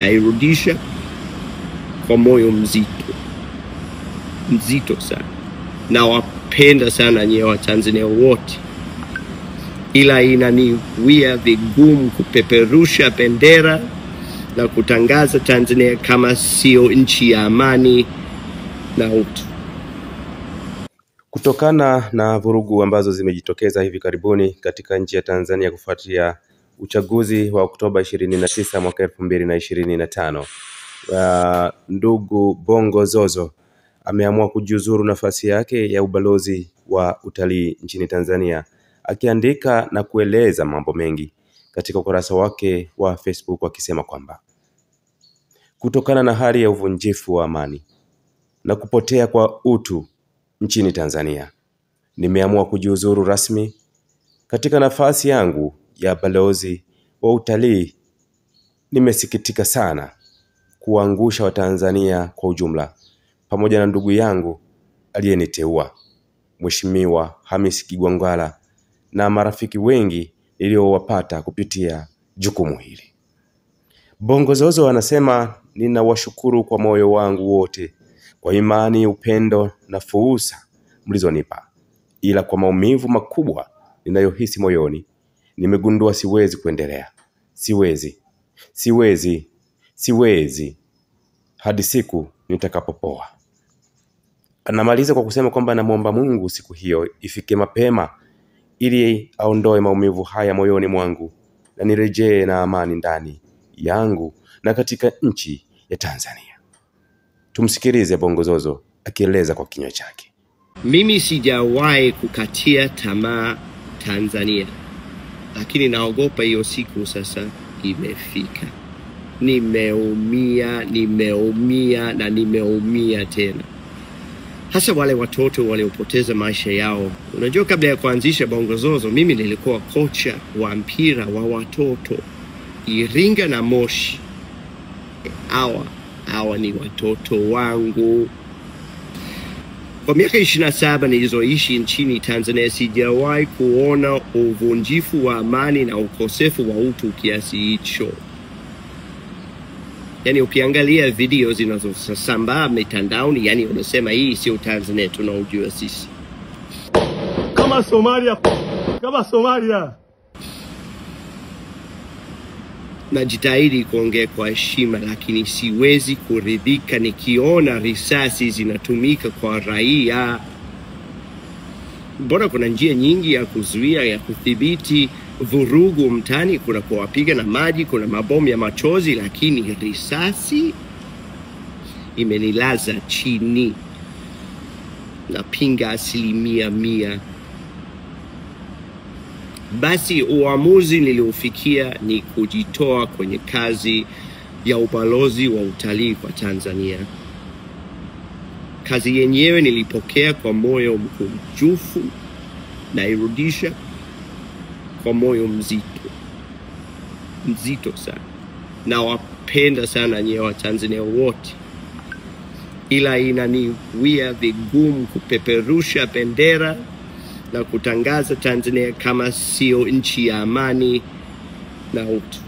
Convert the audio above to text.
nairudisha kwa moyo mzito sana. Nawapenda sana nyewe Watanzania wote, ila inaniwia vigumu kupeperusha bendera na kutangaza Tanzania kama sio nchi ya amani na utu. Kutokana na vurugu ambazo zimejitokeza hivi karibuni katika nchi ya Tanzania kufuatia uchaguzi wa Oktoba 29 mwaka 2025, ndugu Bongo Zozo ameamua kujiuzuru nafasi yake ya ubalozi wa utalii nchini Tanzania, akiandika na kueleza mambo mengi katika ukurasa wake wa Facebook akisema kwamba kutokana na hali ya uvunjifu wa amani na kupotea kwa utu nchini Tanzania, nimeamua kujiuzuru rasmi katika nafasi yangu ya balozi wa utalii. Nimesikitika sana kuangusha Watanzania kwa ujumla pamoja na ndugu yangu aliyeniteua Mheshimiwa Hamisi Kigwangalla na marafiki wengi niliowapata kupitia jukumu hili. Bongo Zozo anasema, ninawashukuru kwa moyo wangu wote kwa imani, upendo na fursa mlizonipa, ila kwa maumivu makubwa ninayohisi moyoni nimegundua siwezi kuendelea. Siwezi hadi siku nitakapopoa. Anamaliza kwa kusema kwamba namuomba Mungu siku hiyo ifike mapema ili aondoe maumivu haya moyoni mwangu na nirejee na amani ndani yangu na katika nchi ya Tanzania. Tumsikilize Bongo Zozo akieleza kwa kinywa chake. Mimi sijawahi kukatia tamaa Tanzania, lakini naogopa hiyo siku sasa imefika. Nimeumia na nimeumia tena, hasa wale watoto waliopoteza maisha yao. Unajua, kabla ya kuanzisha Bongo Zozo, mimi nilikuwa kocha wa mpira wa watoto Iringa na Moshi. Hawa ni watoto wangu. Kwa miaka 27 nilizoishi nchini Tanzania, sijawahi kuona uvunjifu wa amani na ukosefu wa utu kiasi hicho. Yani ukiangalia video zinazosambaa mitandaoni, yani unasema hii sio Tanzania tunaojua sisi. Kama Somalia. Najitahidi kuongea kwa heshima, lakini siwezi kuridhika nikiona risasi zinatumika kwa raia. Mbona kuna njia nyingi ya kuzuia, ya kudhibiti vurugu mtani? Kuna kuwapiga na maji, kuna mabomu ya machozi, lakini risasi imenilaza chini. Napinga 100%. Basi uamuzi niliofikia ni kujitoa kwenye kazi ya ubalozi wa utalii kwa Tanzania. Kazi yenyewe nilipokea kwa moyo mkunjufu, nairudisha kwa moyo mzito sana. Nawapenda sana nyewe Watanzania wote, ila inaniwia vigumu kupeperusha bendera na kutangaza Tanzania kama sio nchi ya amani na utu.